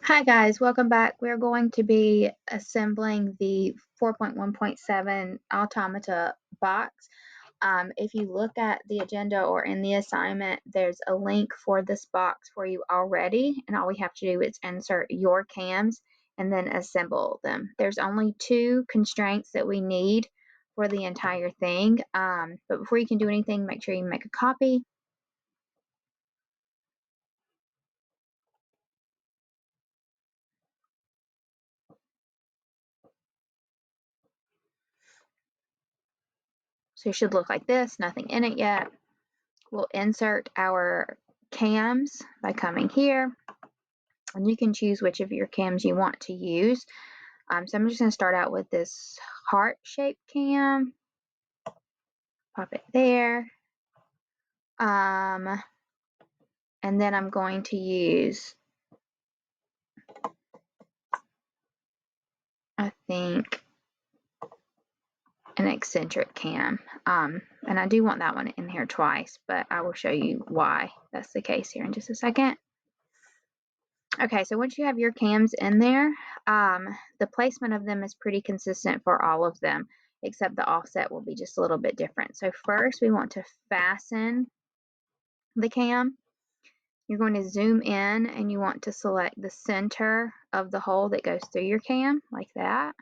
Hi guys, welcome back. We're going to be assembling the 4.1.7 Automata box. If you look at the agenda or in the assignment, there's a link for this box for you already, and all we have to do is insert your cams and then assemble them. There's only 2 constraints that we need for the entire thing, but before you can do anything, make sure you make a copy. So it should look like this, nothing in it yet. We'll insert our cams by coming here, and you can choose which of your cams you want to use. So I'm just going to start out with this heart-shaped cam. Pop it there. And then I'm going to use, I think, an eccentric cam. And I do want that one in here twice, but I will show you why that's the case here in just a second. Okay, so once you have your cams in there, the placement of them is pretty consistent for all of them, except the offset will be just a little bit different. So first we want to fasten the cam. You're going to zoom in and you want to select the center of the hole that goes through your cam, like that.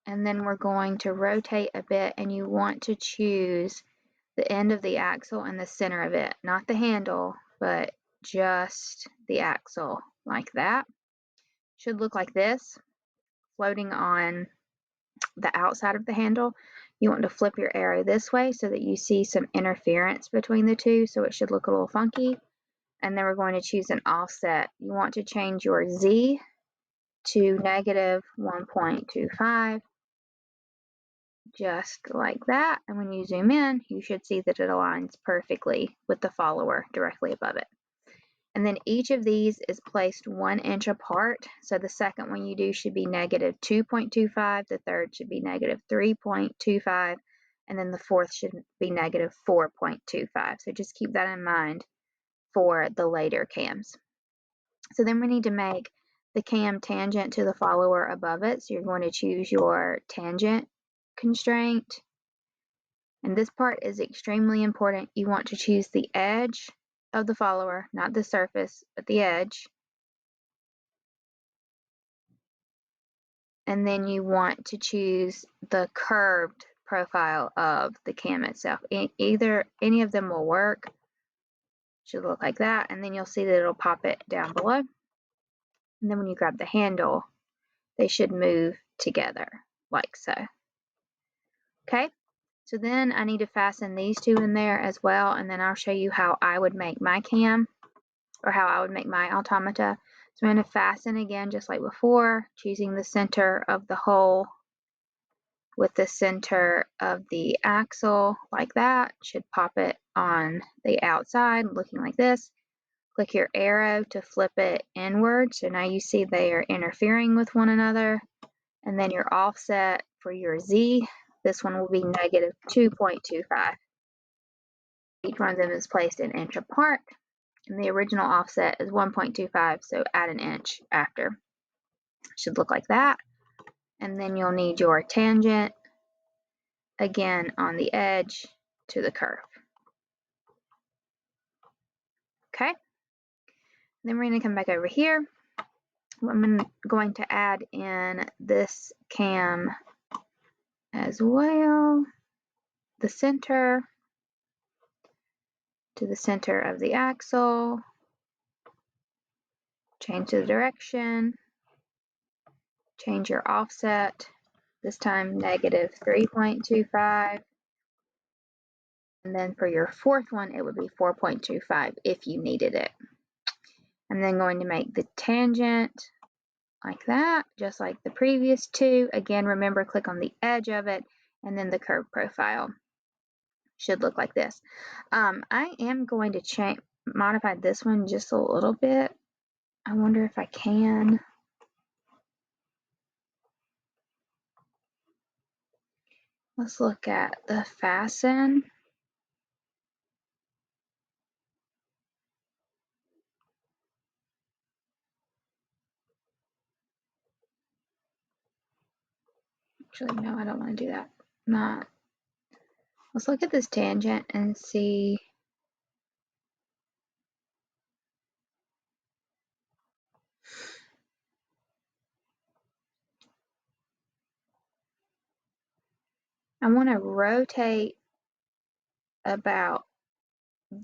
And then we're going to rotate a bit, and you want to choose the end of the axle and the center of it, not the handle, but just the axle, like that. Should look like this, floating on the outside of the handle. You want to flip your arrow this way so that you see some interference between the two, so it should look a little funky. And then we're going to choose an offset. You want to change your Z to negative 1.25, just like that. And when you zoom in, you should see that it aligns perfectly with the follower directly above it. And then each of these is placed 1 inch apart. So the second one you do should be negative 2.25, the third should be negative 3.25, and then the fourth should be negative 4.25. So just keep that in mind for the later cams. So then we need to make the cam tangent to the follower above it. So you're going to choose your tangent constraint. And this part is extremely important. You want to choose the edge of the follower, not the surface, but the edge. And then you want to choose the curved profile of the cam itself. Either any of them will work. Should look like that, and then you'll see that it'll pop it down below. And then when you grab the handle, they should move together like so. Okay, so then I need to fasten these two in there as well, and then I'll show you how I would make my cam, or how I would make my automata. So I'm going to fasten again just like before, choosing the center of the hole with the center of the axle like that. Should pop it on the outside looking like this. Click your arrow to flip it inward. So now you see they are interfering with one another. And then your offset for your Z, this one will be negative 2.25. Each one of them is placed an inch apart. And the original offset is 1.25, so add an inch after. Should look like that. And then you'll need your tangent again on the edge to the curve. Okay, then we're going to come back over here. I'm going to add in this cam as well, the center to the center of the axle, change the direction, change your offset, this time negative 3.25. And then for your fourth one, it would be 4.25 if you needed it. I'm then going to make the tangent like that, just like the previous two. Again, remember, click on the edge of it, and then the curve profile should look like this. I am going to modify this one just a little bit. I wonder if I can. Let's look at the fasten. Actually, no, I don't want to do that. Not. Let's look at this tangent and see. I want to rotate about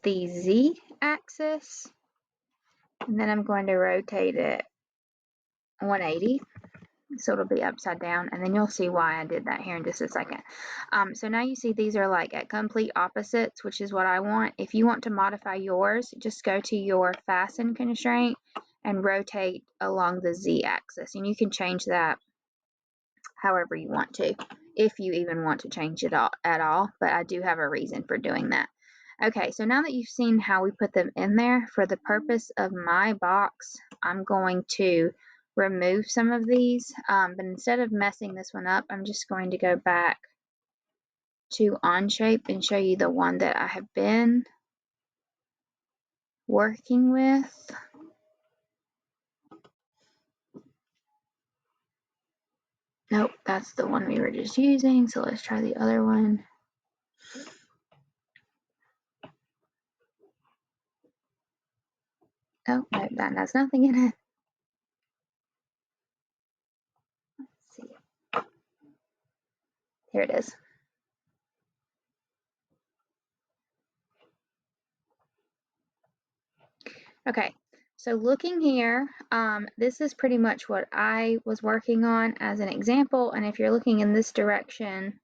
the z-axis, and then I'm going to rotate it 180, so it'll be upside down, and then you'll see why I did that here in just a second. So now you see these are like at complete opposites, which is what I want. If you want to modify yours, just go to your fasten constraint and rotate along the z-axis, and you can change that however you want to, if you even want to change it at all, but I do have a reason for doing that. Okay, so now that you've seen how we put them in there, for the purpose of my box, I'm going to remove some of these, but instead of messing this one up, I'm just going to go back to Onshape and show you the one that I have been working with. Nope, that's the one we were just using, so let's try the other one. Oh, nope, that has nothing in it. Let's see. Here it is. Okay, so looking here, this is pretty much what I was working on as an example, and if you're looking in this direction,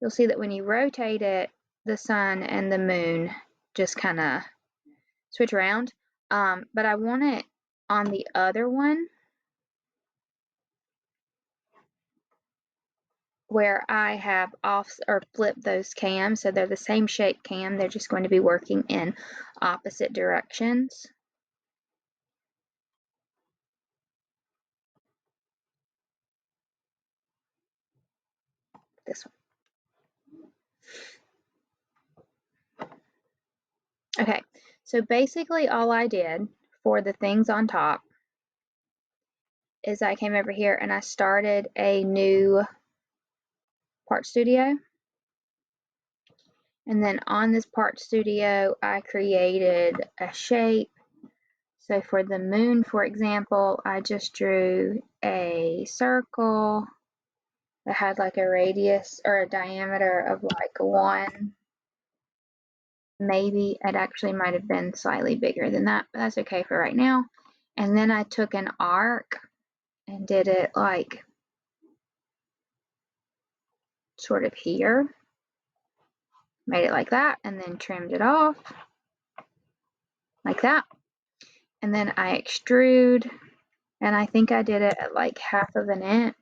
you'll see that when you rotate it, the sun and the moon just kind of switch around. But I want it on the other one where I have off or flipped those cams, so they're the same shape cam, they're just going to be working in opposite directions. This one. Okay, so basically all I did for the things on top is I came over here and I started a new part studio. And then on this part studio, I created a shape. So for the moon, for example, I just drew a circle that had like a radius or a diameter of like 1. Maybe it actually might have been slightly bigger than that, but that's okay for right now. And then I took an arc and did it like sort of here, made it like that, and then trimmed it off like that. And then I extrude, and I think I did it at like 1/2 of an inch.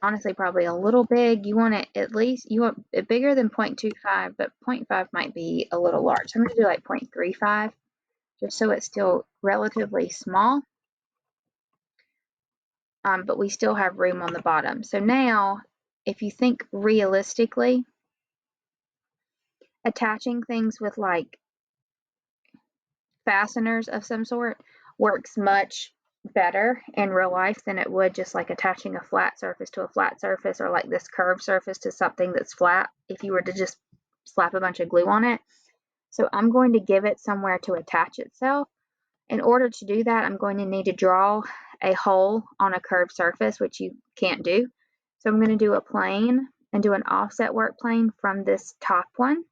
Honestly, probably a little big. You want it at least, you want it bigger than 0.25, but 0.5 might be a little large. So I'm going to do like 0.35, just so it's still relatively small. But we still have room on the bottom. So now, if you think realistically, attaching things with like fasteners of some sort works much better in real life than it would just like attaching a flat surface to a flat surface, or like this curved surface to something that's flat if you were to just slap a bunch of glue on it. So I'm going to give it somewhere to attach itself. In order to do that, I'm going to need to draw a hole on a curved surface, which you can't do. So I'm going to do a plane and do an offset work plane from this top one,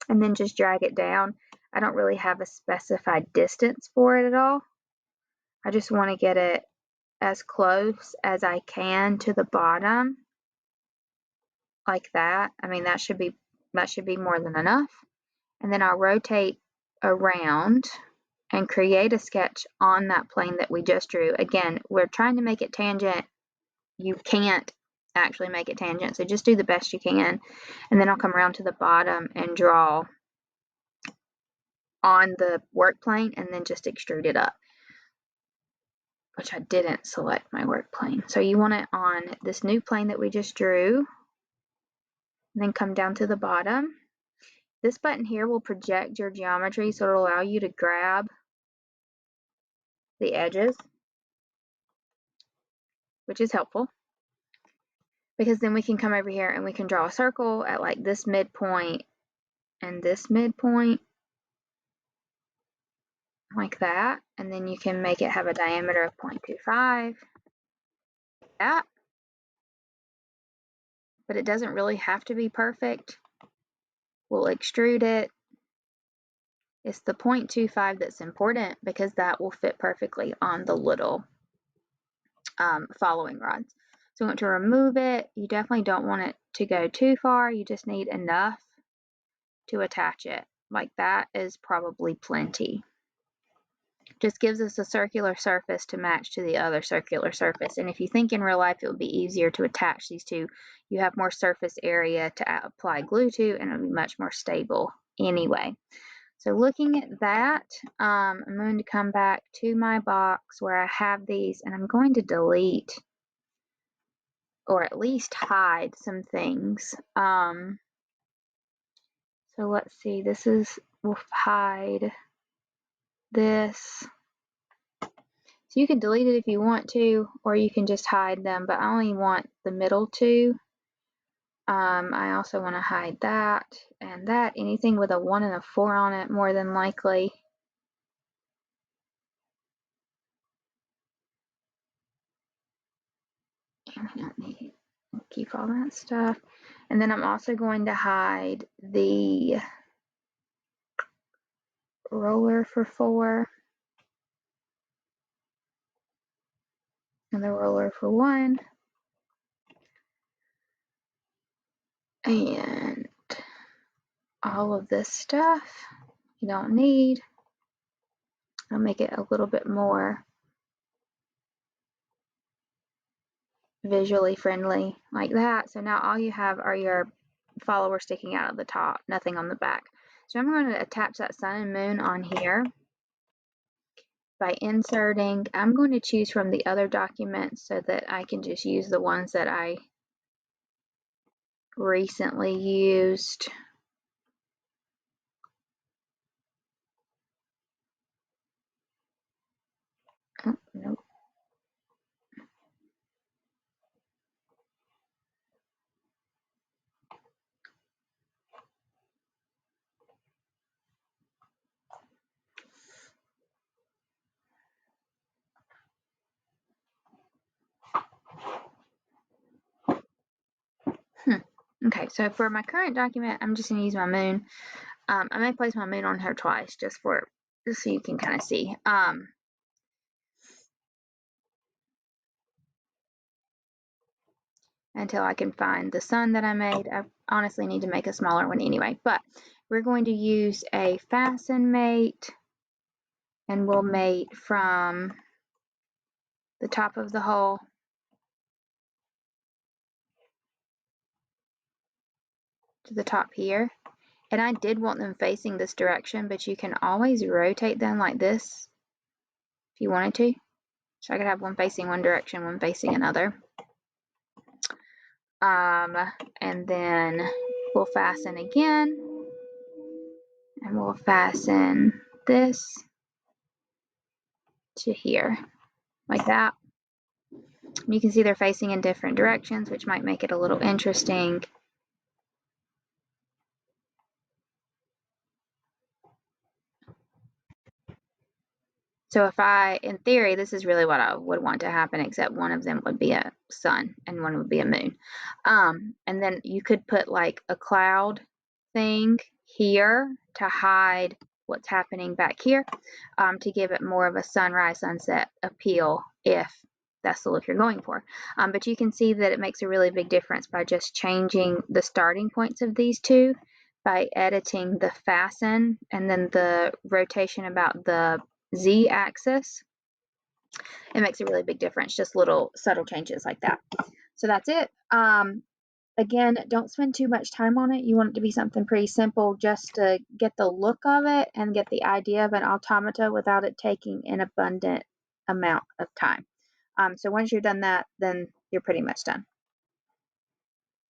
and then just drag it down. I don't really have a specified distance for it at all. I just want to get it as close as I can to the bottom, like that. I mean, that should be more than enough. And then I'll rotate around and create a sketch on that plane that we just drew. Again, we're trying to make it tangent. You can't actually make it tangent, so just do the best you can. And then I'll come around to the bottom and draw on the work plane and then just extrude it up, which I didn't select my work plane. So you want it on this new plane that we just drew, and then come down to the bottom. This button here will project your geometry, so it'll allow you to grab the edges. which is helpful, because then we can come over here and we can draw a circle at like this midpoint and this midpoint, like that, and then you can make it have a diameter of 0.25, like that. But it doesn't really have to be perfect. We'll extrude it. It's the 0.25 that's important, because that will fit perfectly on the little following rods. So we want to remove it. You definitely don't want it to go too far. You just need enough to attach it. Like that is probably plenty. Just gives us a circular surface to match to the other circular surface. And if you think in real life it would be easier to attach these two, you have more surface area to apply glue to, and it'll be much more stable anyway. So looking at that, I'm going to come back to my box where I have these, and I'm going to delete or at least hide some things. So let's see, we'll hide this. So you can delete it if you want to, or you can just hide them, but I only want the middle two. I also want to hide that and that. Anything with a 1 and a 4 on it, more than likely. And we don't need to keep all that stuff. And then I'm also going to hide the roller for 4 and the roller for 1. And all of this stuff you don't need. I'll make it a little bit more visually friendly, like that. So now all you have are your followers sticking out of the top, nothing on the back. So I'm going to attach that sun and moon on here by inserting. I'm going to choose from the other documents so that I can just use the ones that I recently used. Oh, no. Okay, so for my current document, I'm just going to use my moon. I may place my moon on here twice just so you can kind of see. Until I can find the sun that I made. I honestly need to make a smaller one anyway, but we're going to use a fasten mate, and we'll mate from the top of the hole to the top here. And I did want them facing this direction, but you can always rotate them like this if you wanted to. So I could have one facing one direction, one facing another. And then we'll fasten again, and we'll fasten this to here, like that. You can see they're facing in different directions, which might make it a little interesting. So in theory, this is really what I would want to happen, except one of them would be a sun and one would be a moon. And then you could put like a cloud thing here to hide what's happening back here, to give it more of a sunrise, sunset appeal if that's the look you're going for. But you can see that it makes a really big difference by just changing the starting points of these two, by editing the fasten and then the rotation about the Z-axis. It makes a really big difference, just little subtle changes like that. So that's it. Again, don't spend too much time on it. You want it to be something pretty simple, just to get the look of it and get the idea of an automata without it taking an abundant amount of time. So once you're done that, then you're pretty much done.